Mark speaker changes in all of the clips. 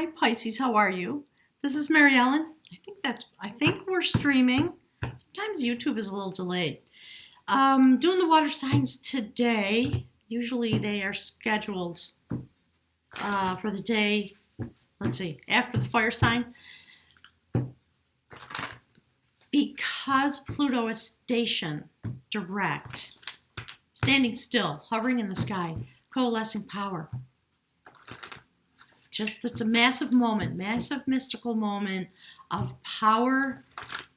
Speaker 1: Hi Pisces, how are you? This is Mary Ellen. I think we're streaming. Sometimes YouTube is a little delayed. Doing the water signs today. Usually they are scheduled for the day, let's see, after the fire sign. Because Pluto is stationed direct, standing still, hovering in the sky, coalescing power. It's a massive moment, massive mystical moment of power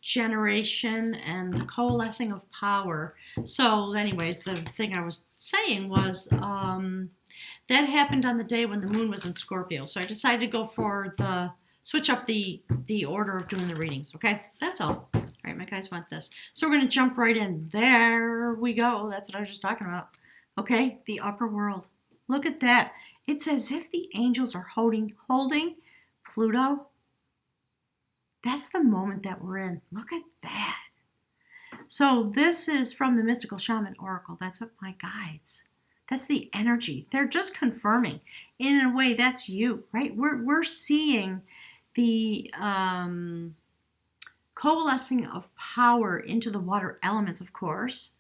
Speaker 1: generation and the coalescing of power. So anyways, the thing I was saying was that happened on the day when the moon was in Scorpio. So I decided to go for switch up the order of doing the readings. Okay, that's all. All right, my guys want this. So we're going to jump right in. There we go. That's what I was just talking about. Okay, the upper world. Look at that. It's as if the angels are holding Pluto. That's the moment that we're in. Look at that. So this is from the Mystical Shaman Oracle. That's what my guides. That's the energy. They're just confirming. In a way, that's you, right? We're seeing the coalescing of power into the water elements, of course.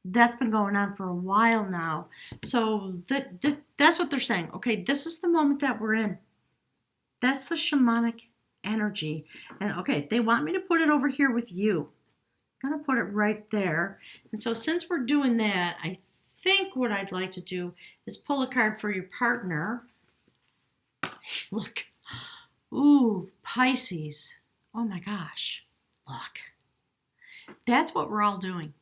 Speaker 1: That's been going on for a while now. So that's what they're saying. Okay, this is the moment that we're in. That's the shamanic energy. And okay, they want me to put it over here with you. I'm going to put it right there. And so since we're doing that, I think what I'd like to do is pull a card for your partner. Look. Ooh, Pisces. Oh my gosh. Look. That's what we're all doing.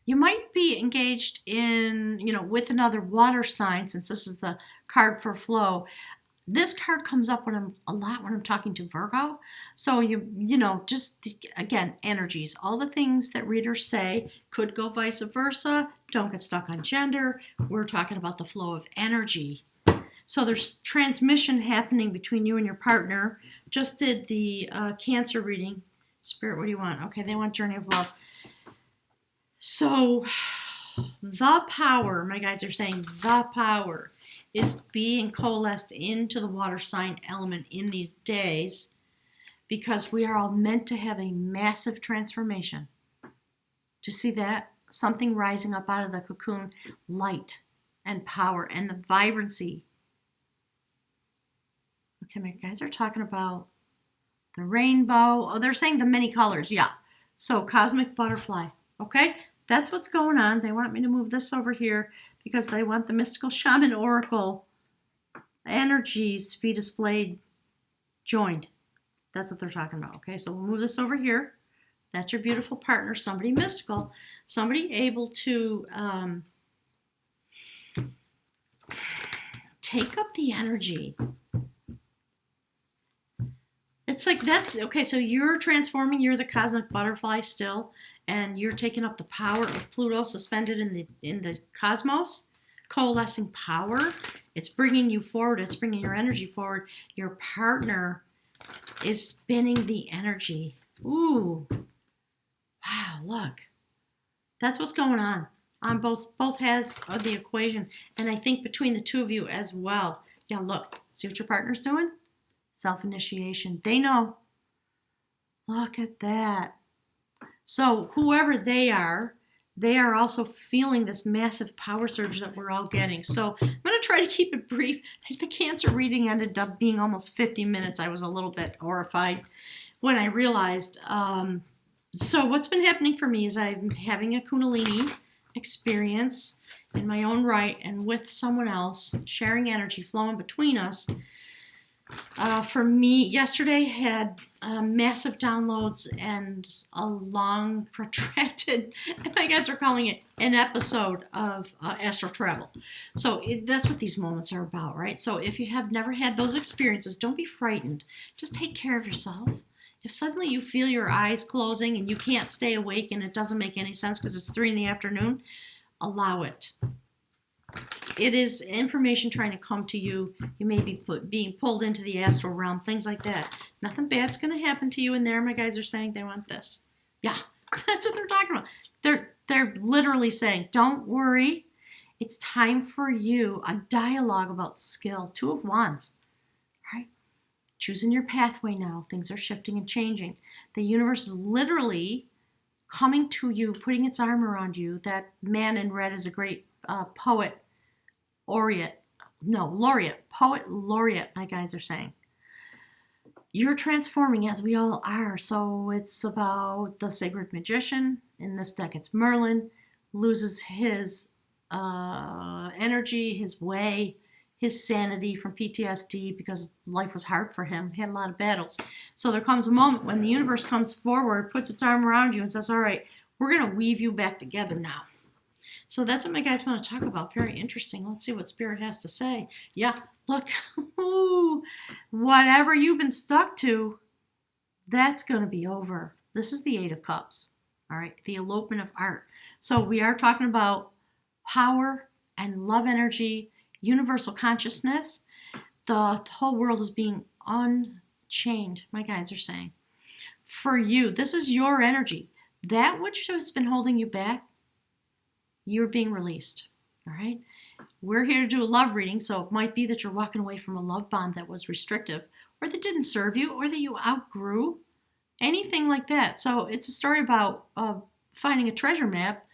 Speaker 1: You might be engaged in, with another water sign, since this is the card for flow. This card comes up a lot when I'm talking to Virgo. So just again, energies. All the things that readers say could go vice versa. Don't get stuck on gender. We're talking about the flow of energy. So there's transmission happening between you and your partner. Just did the Cancer reading. Spirit, what do you want? Okay, they want Journey of Love. So the power, my guides are saying the power is being coalesced into the water sign element in these days, because we are all meant to have a massive transformation. Do you see that? Something rising up out of the cocoon, light and power and the vibrancy. Okay, my guys are talking about the rainbow. Oh, they're saying the many colors. Yeah. So cosmic butterfly. Okay, that's what's going on. They want me to move this over here because they want the Mystical Shaman Oracle energies to be displayed joined. That's what they're talking about. Okay, so we'll move this over here. That's your beautiful partner, somebody mystical, somebody able to take up the energy. It's like that's okay. So you're transforming. You're the cosmic butterfly still, and you're taking up the power of Pluto suspended in the cosmos, coalescing power. It's bringing you forward. It's bringing your energy forward. Your partner is spinning the energy. Ooh, wow! Look, that's what's going on both halves of the equation, and I think between the two of you as well. Yeah, look. See what your partner's doing? Self-initiation. They know. Look at that. So whoever they are also feeling this massive power surge that we're all getting. So I'm going to try to keep it brief. The Cancer reading ended up being almost 50 minutes. I was a little bit horrified when I realized. So what's been happening for me is I'm having a Kundalini experience in my own right and with someone else, sharing energy flowing between us. For me, yesterday had massive downloads and a long, protracted, my guys are calling it an episode of astral travel. So that's what these moments are about, right? So if you have never had those experiences, don't be frightened. Just take care of yourself. If suddenly you feel your eyes closing and you can't stay awake and it doesn't make any sense because it's 3 p.m, allow it. It is information trying to come to you. You may be being pulled into the astral realm, things like that. Nothing bad's going to happen to you in there. My guys are saying they want this. Yeah, that's what they're talking about. They're literally saying, don't worry. It's time for you. A dialogue about skill. 2 of Wands. choosing your pathway now. Things are shifting and changing. The universe is literally coming to you, putting its arm around you. That man in red is a great laureate, poet laureate, my guys are saying. You're transforming as we all are. So it's about the sacred magician. In this deck, it's Merlin, loses his energy, his way, his sanity from PTSD because life was hard for him. He had a lot of battles. So there comes a moment when the universe comes forward, puts its arm around you and says, all right, we're going to weave you back together now. So that's what my guys want to talk about. Very interesting. Let's see what Spirit has to say. Yeah, look, whatever you've been stuck to, that's going to be over. This is the Eight of Cups. All right, the elopement of art. So we are talking about power and love energy, universal consciousness. The whole world is being unchained, my guides are saying. For you, this is your energy. That which has been holding you back, you're being released. All right? We're here to do a love reading, so it might be that you're walking away from a love bond that was restrictive, or that didn't serve you, or that you outgrew, anything like that. So it's a story about finding a treasure map,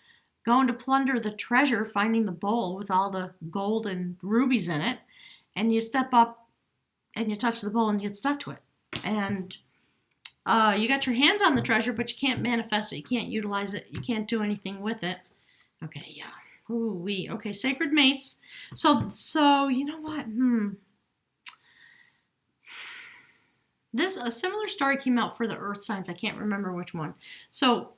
Speaker 1: going to plunder the treasure, finding the bowl with all the gold and rubies in it, and you step up and you touch the bowl and you get stuck to it. And you got your hands on the treasure, but you can't manifest it. You can't utilize it. You can't do anything with it. Okay, yeah. Okay, sacred mates. So you know what? A similar story came out for the earth signs. I can't remember which one. So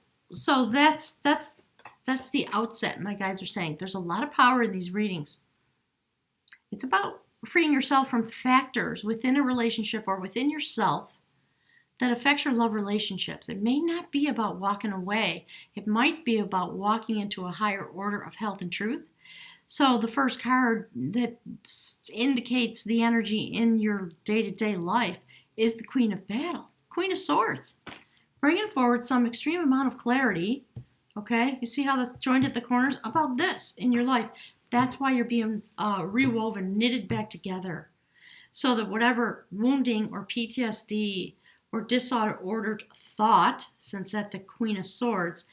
Speaker 1: that's the outset, my guides are saying. There's a lot of power in these readings. It's about freeing yourself from factors within a relationship or within yourself that affects your love relationships. It may not be about walking away. It might be about walking into a higher order of health and truth. So the first card that indicates the energy in your day-to-day life is the Queen of Battle, Queen of Swords, bringing forward some extreme amount of clarity. Okay, you see how that's joined at the corners? About this in your life. That's why you're being rewoven, knitted back together. So that whatever wounding or PTSD or disordered thought, since that's the Queen of Swords,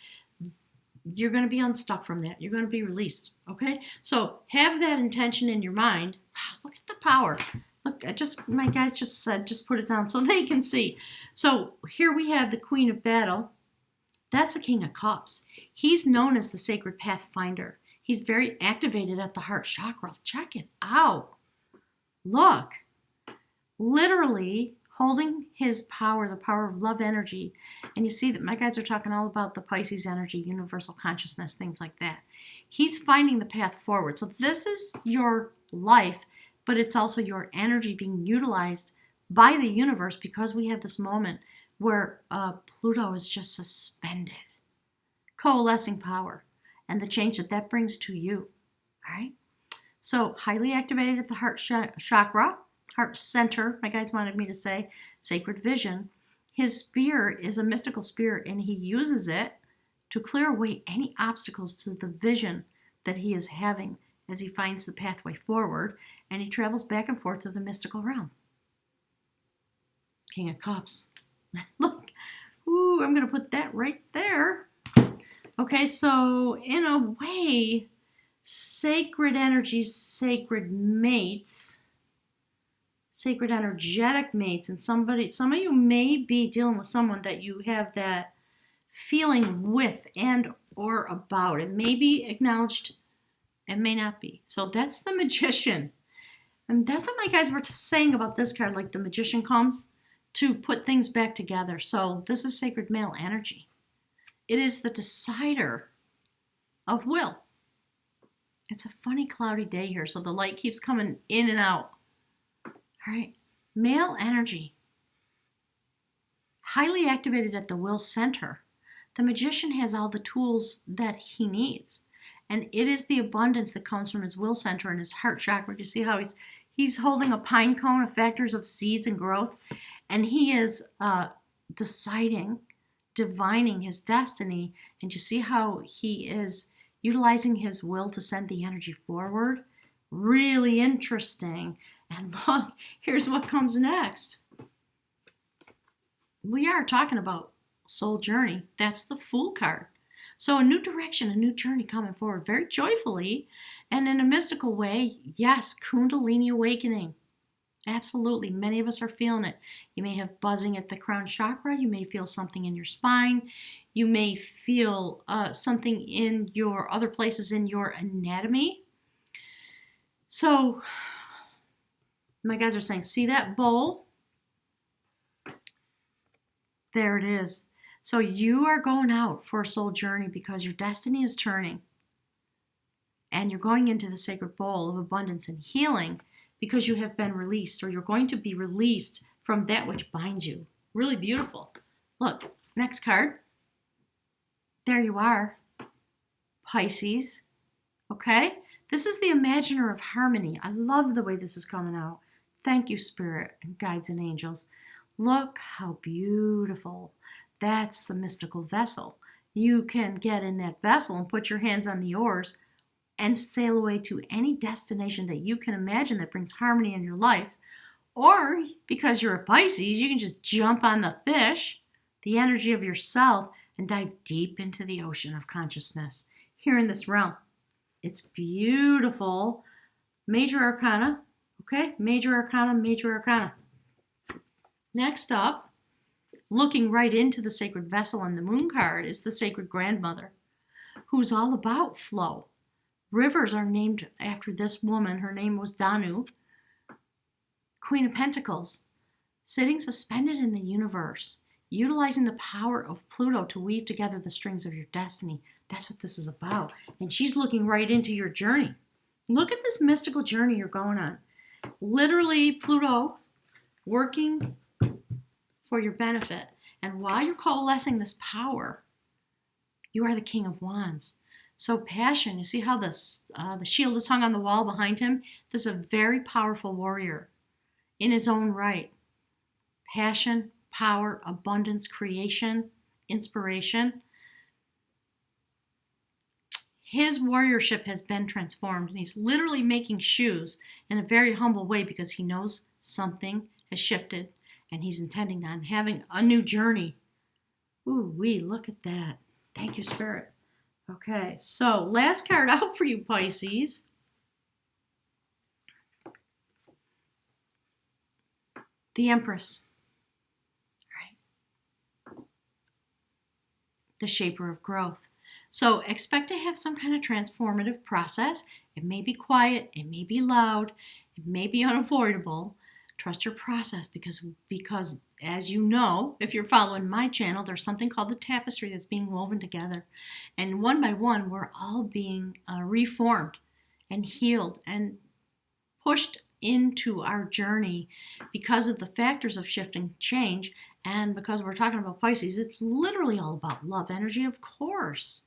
Speaker 1: you're going to be unstuck from that. You're going to be released. Okay, so have that intention in your mind. Wow, look at the power. Look, my guys just said, just put it down so they can see. So here we have the Queen of Battle. That's the King of Cups. He's known as the Sacred Pathfinder. He's very activated at the heart chakra. Check it out. Look. Literally holding his power, the power of love energy. And you see that my guides are talking all about the Pisces energy, universal consciousness, things like that. He's finding the path forward. So this is your life, but it's also your energy being utilized by the universe because we have this moment where Pluto is just suspended, coalescing power, and the change that brings to you. All right? So highly activated at the heart chakra, heart center, my guides wanted me to say, sacred vision. His spirit is a mystical spirit, and he uses it to clear away any obstacles to the vision that he is having as he finds the pathway forward, and he travels back and forth to the mystical realm. King of Cups. Look, ooh, I'm going to put that right there. Okay, so in a way, sacred energies, sacred mates, sacred energetic mates, and some of you may be dealing with someone that you have that feeling with and or about. It may be acknowledged, it may not be. So that's the Magician. And that's what my guys were saying about this card, like the Magician comes to put things back together. So this is sacred male energy. It is the decider of will. It's a funny cloudy day here, so the light keeps coming in and out. All right, male energy, highly activated at the will center. The Magician has all the tools that he needs, and it is the abundance that comes from his will center and his heart chakra. You see how he's holding a pine cone of factors of seeds and growth, and he is deciding, divining his destiny, and you see how he is utilizing his will to send the energy forward. Really interesting. And look, here's what comes next. we are talking about soul journey. That's the Fool card. So a new direction, a new journey coming forward very joyfully and in a mystical way. Yes, Kundalini awakening. Absolutely. Many of us are feeling it. You may have buzzing at the crown chakra. You may feel something in your spine. You may feel something in your other places in your anatomy. So my guys are saying, see that bowl? There it is. So you are going out for a soul journey because your destiny is turning. And you're going into the sacred bowl of abundance and healing because you have been released, or you're going to be released from that which binds you. Really beautiful. Look, next card. There you are, Pisces. Okay? This is the imaginer of harmony. I love the way this is coming out. Thank you, Spirit and guides and angels. Look how beautiful. That's the mystical vessel. You can get in that vessel and put your hands on the oars and sail away to any destination that you can imagine that brings harmony in your life. Or, because you're a Pisces, you can just jump on the fish, the energy of yourself, and dive deep into the ocean of consciousness here in this realm. It's beautiful. Major Arcana. Okay? Major Arcana, Major Arcana. Next up, looking right into the sacred vessel on the moon card, is the sacred grandmother, who's all about flow. Rivers are named after this woman. Her name was Danu, Queen of Pentacles, sitting suspended in the universe, utilizing the power of Pluto to weave together the strings of your destiny. That's what this is about. And she's looking right into your journey. Look at this mystical journey you're going on. Literally, Pluto working for your benefit. And while you're coalescing this power, you are the King of Wands. So passion, you see how the shield is hung on the wall behind him? This is a very powerful warrior in his own right. Passion, power, abundance, creation, inspiration. His warriorship has been transformed, and he's literally making shoes in a very humble way because he knows something has shifted, and he's intending on having a new journey. Ooh, look at that. Thank you, Spirit. Okay, so last card out for you, Pisces. The Empress. Right. The Shaper of Growth. So expect to have some kind of transformative process. It may be quiet, it may be loud, it may be unavoidable. Trust your process because as you know, if you're following my channel, there's something called the tapestry that's being woven together. And one by one, we're all being reformed and healed and pushed into our journey because of the factors of shifting change. And because we're talking about Pisces, it's literally all about love energy, of course.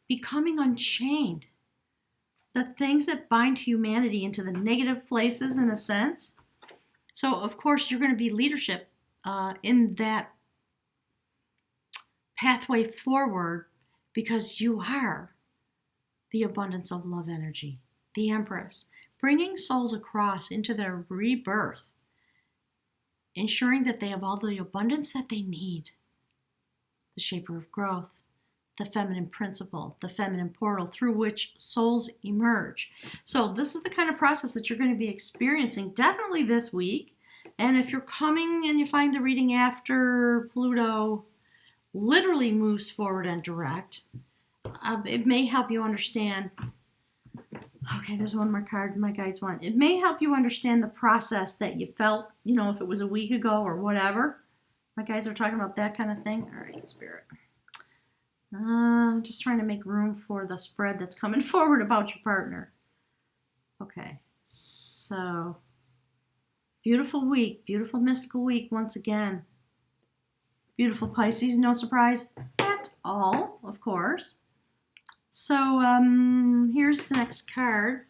Speaker 1: Becoming unchained. The things that bind humanity into the negative places, in a sense. So, of course, you're going to be leadership in that pathway forward because you are the abundance of love energy, the Empress, bringing souls across into their rebirth, ensuring that they have all the abundance that they need. The Shaper of Growth, the feminine principle, the feminine portal through which souls emerge. So this is the kind of process that you're going to be experiencing definitely this week. And if you're coming and you find the reading after Pluto literally moves forward and direct, it may help you understand. Okay, there's one more card my guides want. It may help you understand the process that you felt, if it was a week ago or whatever. My guides are talking about that kind of thing. All right, Spirit. I'm just trying to make room for the spread that's coming forward about your partner. Okay, so beautiful week, beautiful mystical week once again. Beautiful Pisces, no surprise at all, of course. So here's the next card.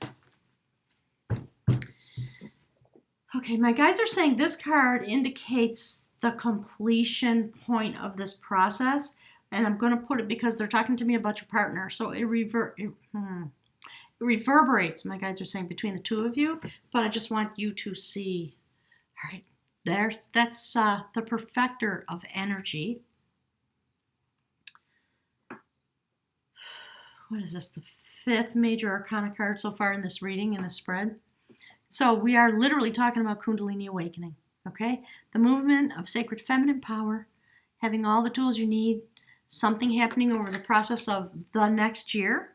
Speaker 1: Okay, my guides are saying this card indicates the completion point of this process. And I'm going to put it because they're talking to me about your partner. So it reverberates, my guides are saying, between the two of you. But I just want you to see. All right. That's the perfecter of energy. What is this? The fifth major arcana card so far in this reading, in the spread. So we are literally talking about Kundalini awakening, okay? The movement of sacred feminine power, having all the tools you need, something happening over the process of the next year.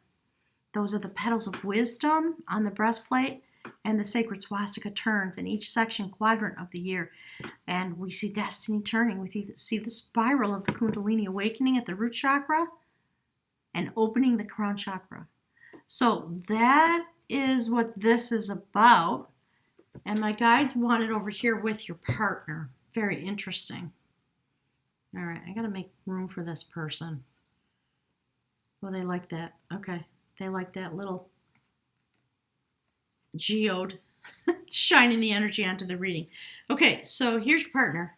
Speaker 1: Those are the petals of wisdom on the breastplate, and the sacred swastika turns in each section quadrant of the year. And we see destiny turning. We see the spiral of the Kundalini awakening at the root chakra and opening the crown chakra. So that is what this is about. And my guides want it over here with your partner. Very interesting. All right, I got to make room for this person. Well, they like that. Okay, they like that little geode shining the energy onto the reading. Okay, so here's your partner.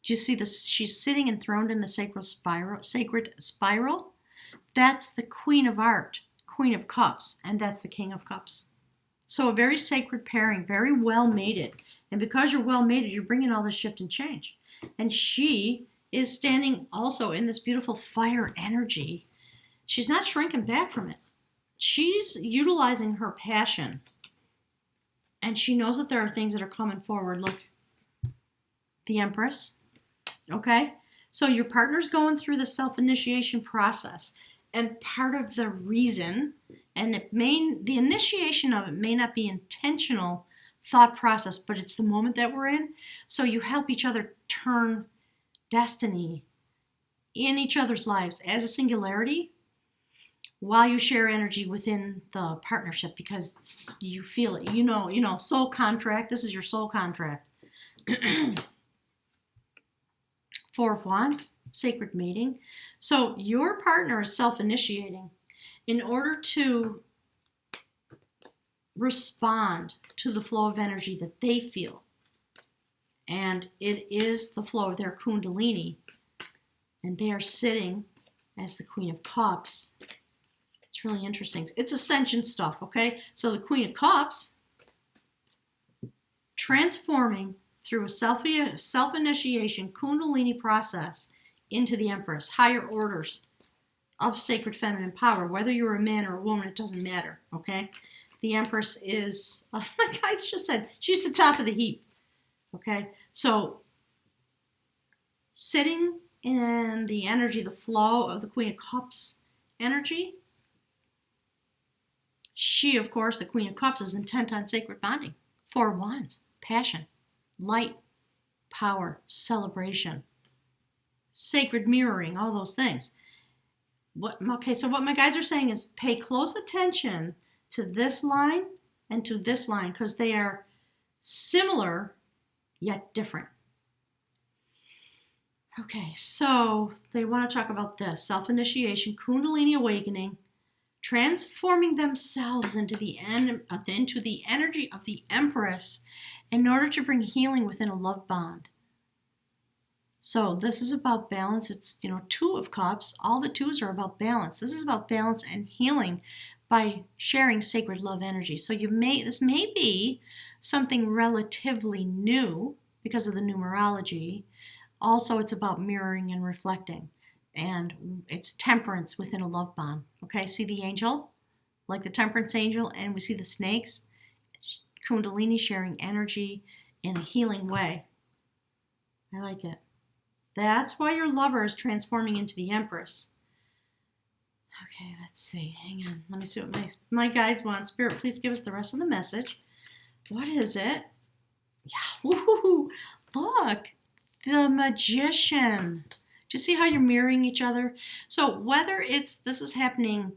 Speaker 1: Do you see this? She's sitting enthroned in the sacred spiral. That's the Queen of Art, Queen of Cups, and that's the King of Cups. So a very sacred pairing, very well mated. And because you're well mated, you're bringing all this shift and change. And she is standing also in this beautiful fire energy. She's not shrinking back from it. She's utilizing her passion. And she knows that there are things that are coming forward. Look, the Empress. Okay? So your partner's going through the self-initiation process. And part of the reason, and the initiation of it may not be intentional thought process, but it's the moment that we're in. So you help each other turn destiny in each other's lives as a singularity while you share energy within the partnership, because you feel it. You know, soul contract. This is your soul contract. Four of Wands, sacred mating. So your partner is self-initiating in order to respond to the flow of energy that they feel. And it is the flow of their Kundalini. And they are sitting as the Queen of Cups. It's really interesting. It's ascension stuff, okay? So the Queen of Cups, transforming through a self-initiation Kundalini process into the Empress, higher orders of sacred feminine power. Whether you're a man or a woman, it doesn't matter, okay? The Empress is, my guides just said, she's the top of the heap, okay? So sitting in the energy, the flow of the Queen of Cups energy, she, of course, the Queen of Cups, is intent on sacred bonding. Four of Wands, passion, light, power, celebration, sacred mirroring, all those things. So what my guides are saying is pay close attention to this line and to this line, because they are similar yet different. Okay, so they want to talk about this self-initiation, Kundalini awakening, transforming themselves into the energy of the Empress in order to bring healing within a love bond. So this is about balance. It's, Two of Cups. All the twos are about balance. This is about balance and healing by sharing sacred love energy. So this may be something relatively new because of the numerology. Also, it's about mirroring and reflecting. And it's temperance within a love bond. Okay, see the angel, like the temperance angel, and we see the snakes, Kundalini sharing energy in a healing way. I like it. That's why your lover is transforming into the Empress. Okay, let's see. Hang on. Let me see what my guides want. Spirit, please give us the rest of the message. What is it? Yeah, woohoo! Look, the Magician. Do you see how you're mirroring each other? So whether this is happening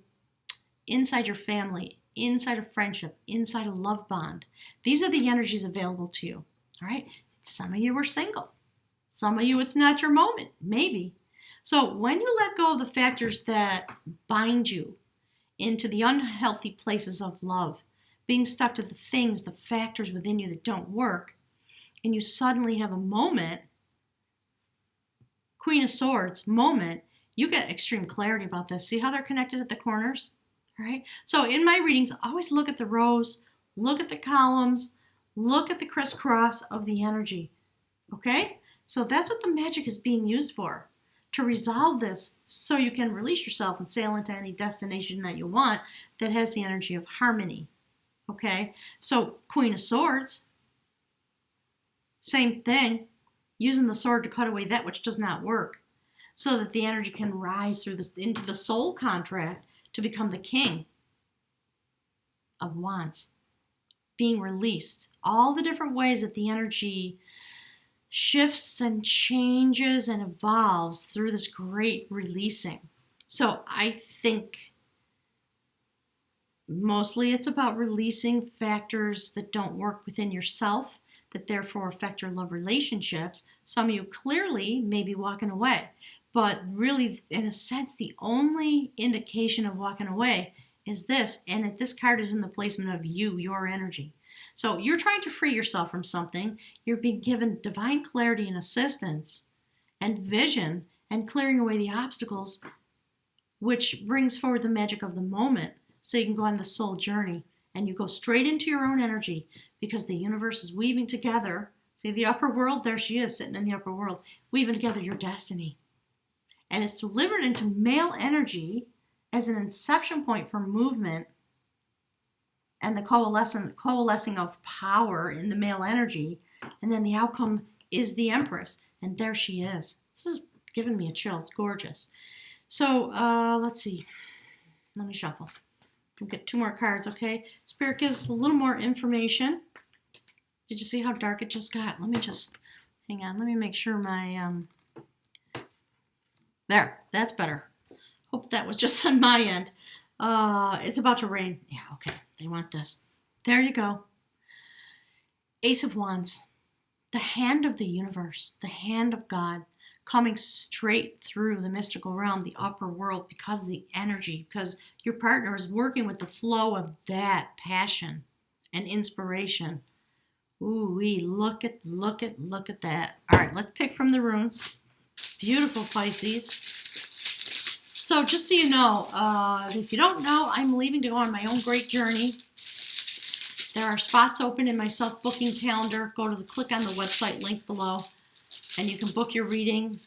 Speaker 1: inside your family, inside a friendship, inside a love bond, these are the energies available to you. All right? Some of you are single. Some of you, it's not your moment, maybe. So when you let go of the factors that bind you into the unhealthy places of love, being stuck to the things, the factors within you that don't work, and you suddenly have a moment, Queen of Swords moment, you get extreme clarity about this. See how they're connected at the corners? All right. So in my readings, always look at the rows, look at the columns, Look at the crisscross of the energy. Okay? So that's what the magic is being used for. To resolve this so you can release yourself and sail into any destination that you want that has the energy of harmony. Okay? So Queen of Swords, same thing. Using the sword to cut away that which does not work so that the energy can rise into the soul contract to become the King of Wands. Being released. All the different ways that the energy shifts and changes and evolves through this great releasing. So I think mostly it's about releasing factors that don't work within yourself, that therefore affect your love relationships. Some of you clearly may be walking away, but really, in a sense, the only indication of walking away is this, and this card is in the placement of you, your energy. So you're trying to free yourself from something. You're being given divine clarity and assistance and vision and clearing away the obstacles, which brings forward the magic of the moment so you can go on the soul journey and you go straight into your own energy because the universe is weaving together. See the upper world? There she is sitting in the upper world, weaving together your destiny. And it's delivered into male energy as an inception point for movement and the coalescing of power in the male energy, and then the outcome is the Empress, and there she is. This is giving me a chill. It's gorgeous. So let's see. Let me shuffle. We'll get 2 more cards, okay? Spirit gives us a little more information. Did you see how dark it just got? Let me just, hang on. Let me make sure my, there, that's better. Hope that was just on my end. It's about to rain. Yeah, okay. They want this. There you go. Ace of Wands. The hand of the universe. The hand of God. Coming straight through the mystical realm, the upper world, because of the energy. Because your partner is working with the flow of that passion and inspiration. Ooh-wee. Look at that. All right, let's pick from the runes. Beautiful, Pisces. So just so you know, if you don't know, I'm leaving to go on my own great journey. There are spots open in my self-booking calendar. Click on the website link below, and you can book your reading.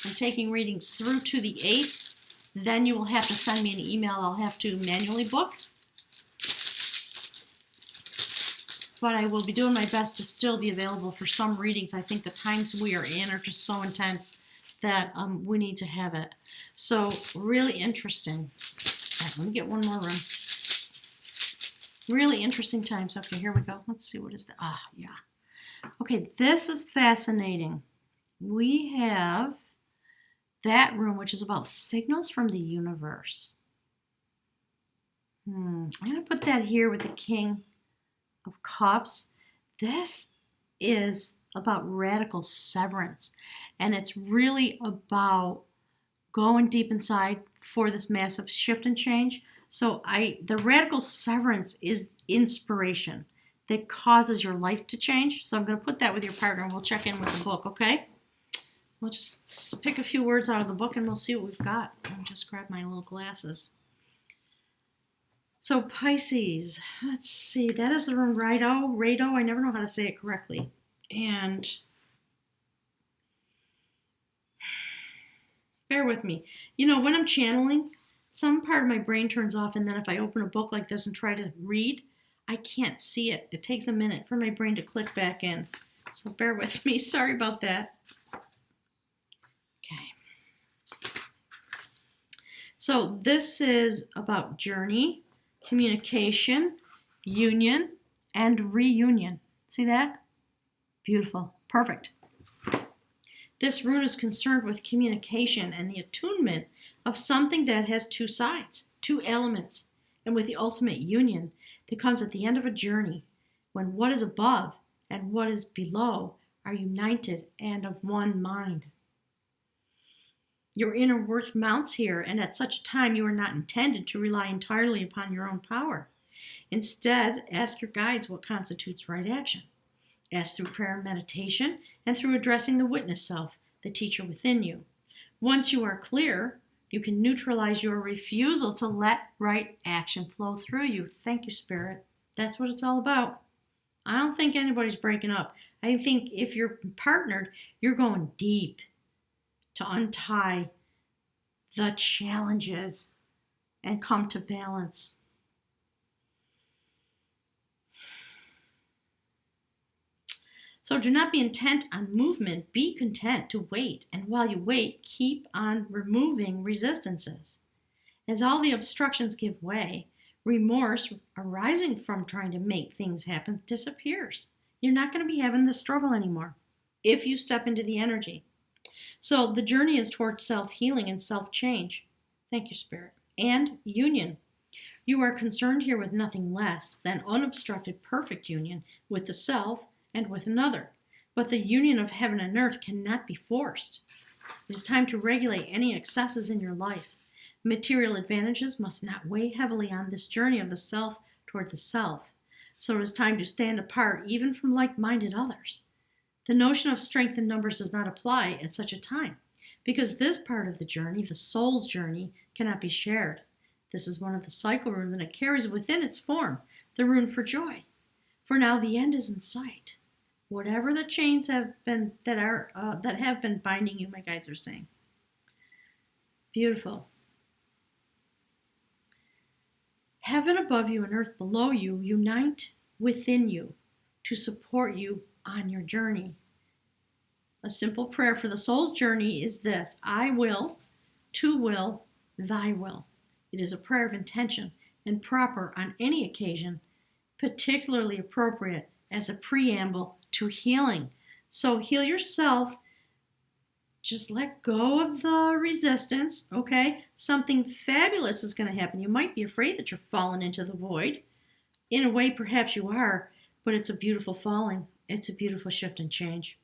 Speaker 1: I'm taking readings through to the 8th. Then you will have to send me an email. I'll have to manually book. But I will be doing my best to still be available for some readings. I think the times we are in are just so intense that we need to have it. So really interesting. All right, let me get one more room. Really interesting times. Okay, here we go. Let's see, what is that? Ah, yeah. Okay, this is fascinating. We have that room, which is about signals from the universe. I'm going to put that here with the King of Cups. This is about radical severance, and it's really about going deep inside for this massive shift and change. So the radical severance is inspiration that causes your life to change. So I'm going to put that with your partner, and we'll check in with the book, okay? We'll just pick a few words out of the book, and we'll see what we've got. I'll just grab my little glasses. So Pisces, let's see. That is the room Rider-Waite. I never know how to say it correctly. And bear with me. You know, when I'm channeling, some part of my brain turns off, and then if I open a book like this and try to read, I can't see it. It takes a minute for my brain to click back in. So bear with me. Sorry about that. Okay. So this is about journey, communication, union, and reunion. See that? Beautiful. Perfect. This rune is concerned with communication and the attunement of something that has 2 sides, 2 elements, and with the ultimate union that comes at the end of a journey when what is above and what is below are united and of one mind. Your inner worth mounts here, and at such a time you are not intended to rely entirely upon your own power. Instead, ask your guides what constitutes right action. Ask through prayer and meditation, and through addressing the witness self, the teacher within you. Once you are clear, you can neutralize your refusal to let right action flow through you. Thank you, Spirit. That's what it's all about. I don't think anybody's breaking up. I think if you're partnered, you're going deep to untie the challenges and come to balance. So do not be intent on movement. Be content to wait. And while you wait, keep on removing resistances. As all the obstructions give way, remorse arising from trying to make things happen disappears. You're not going to be having this struggle anymore if you step into the energy. So the journey is towards self-healing and self-change. Thank you, Spirit. And union. You are concerned here with nothing less than unobstructed, perfect union with the self and with another. But the union of heaven and earth cannot be forced. It is time to regulate any excesses in your life. Material advantages must not weigh heavily on this journey of the self toward the self. So it is time to stand apart even from like-minded others. The notion of strength in numbers does not apply at such a time, because this part of the journey, the soul's journey, cannot be shared. This is one of the cycle runes, and it carries within its form the rune for joy. For now the end is in sight. Whatever the chains have been that have been binding you, my guides are saying. Beautiful. Heaven above you and earth below you unite within you to support you on your journey. A simple prayer for the soul's journey is this: I will, to will, thy will. It is a prayer of intention and proper on any occasion, particularly appropriate as a preamble to healing. So heal yourself. Just let go of the resistance, okay? Something fabulous is going to happen. You might be afraid that you're falling into the void. In a way, perhaps you are, but it's a beautiful falling. It's a beautiful shift and change.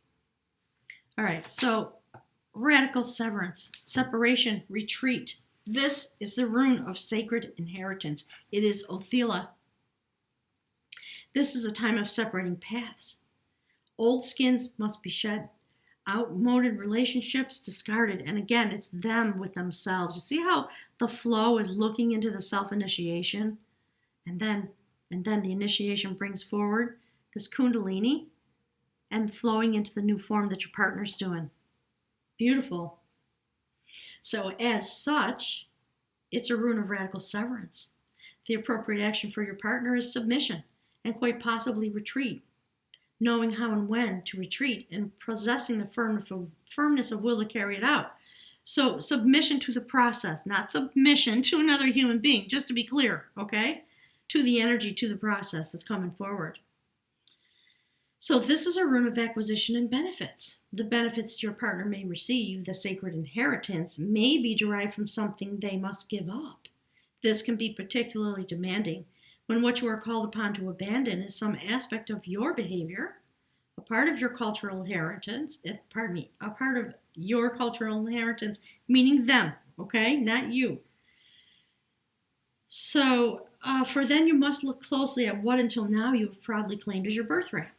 Speaker 1: All right, so radical severance, separation, retreat. This is the rune of sacred inheritance. It is Othila. This is a time of separating paths. Old skins must be shed. Outmoded relationships discarded. And again, it's them with themselves. You see how the flow is looking into the self-initiation? And then the initiation brings forward this kundalini and flowing into the new form that your partner's doing. Beautiful. So as such, it's a rune of radical severance. The appropriate action for your partner is submission and quite possibly retreat. Knowing how and when to retreat and possessing the firmness of will to carry it out. So submission to the process, not submission to another human being, just to be clear, okay? To the energy, to the process that's coming forward. So this is a rune of acquisition and benefits. The benefits your partner may receive, the sacred inheritance, may be derived from something they must give up. This can be particularly demanding when what you are called upon to abandon is some aspect of your behavior, a part of your cultural inheritance, a part of your cultural inheritance, meaning them, okay, not you. So for then you must look closely at what until now you have proudly claimed as your birthright.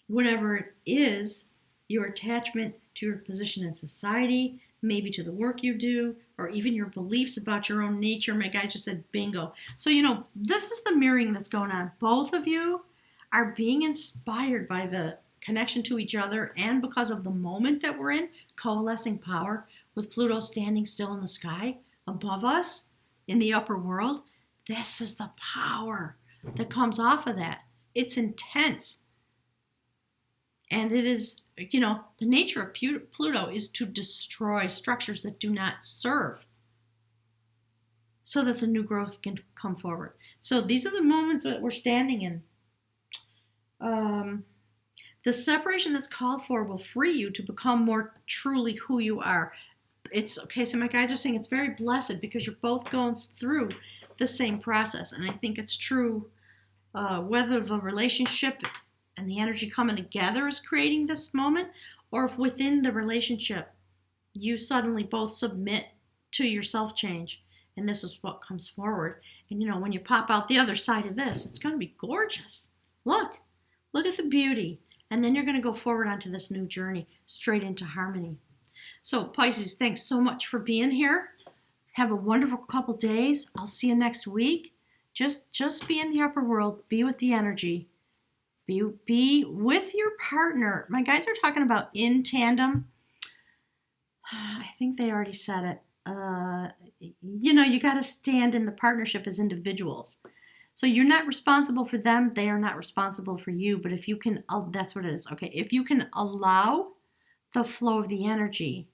Speaker 1: Whatever it is, your attachment to your position in society, maybe to the work you do, or even your beliefs about your own nature. My guy just said bingo. So, this is the mirroring that's going on. Both of you are being inspired by the connection to each other and because of the moment that we're in, coalescing power with Pluto standing still in the sky above us in the upper world. This is the power that comes off of that. It's intense. And it is, the nature of Pluto is to destroy structures that do not serve so that the new growth can come forward. So these are the moments that we're standing in. The separation that's called for will free you to become more truly who you are. It's okay, so my guides are saying it's very blessed because you're both going through the same process. And I think it's true whether the relationship and the energy coming together is creating this moment, or if within the relationship you suddenly both submit to your self-change, and this is what comes forward. And when you pop out the other side of this, it's going to be gorgeous. Look at the beauty. And then you're going to go forward onto this new journey, straight into harmony. So Pisces, thanks so much for being here. Have a wonderful couple days. I'll see you next week. Just be in the upper world. Be with the energy. Be with your partner. My guides are talking about in tandem. I think they already said it. You got to stand in the partnership as individuals. So you're not responsible for them. They are not responsible for you. But if you can, that's what it is. Okay. If you can allow the flow of the energy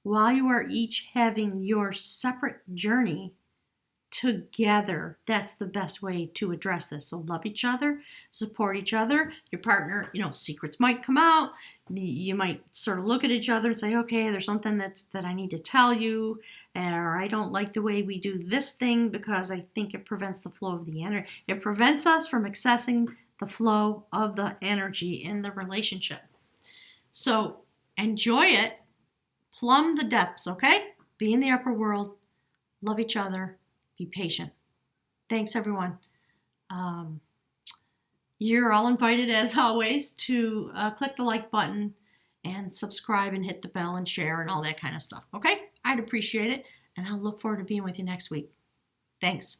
Speaker 1: while you are each having your separate journey together, that's the best way to address this. So love each other, support each other. Your partner, secrets might come out. You might sort of look at each other and say, okay, there's something that I need to tell you, or I don't like the way we do this thing because I think it prevents the flow of the energy. It prevents us from accessing the flow of the energy in the relationship. So enjoy it. Plumb the depths, okay? Be in the upper world. Love each other. Be patient. Thanks, everyone. You're all invited, as always, to click the like button and subscribe and hit the bell and share and all that kind of stuff. Okay? I'd appreciate it. And I'll look forward to being with you next week. Thanks.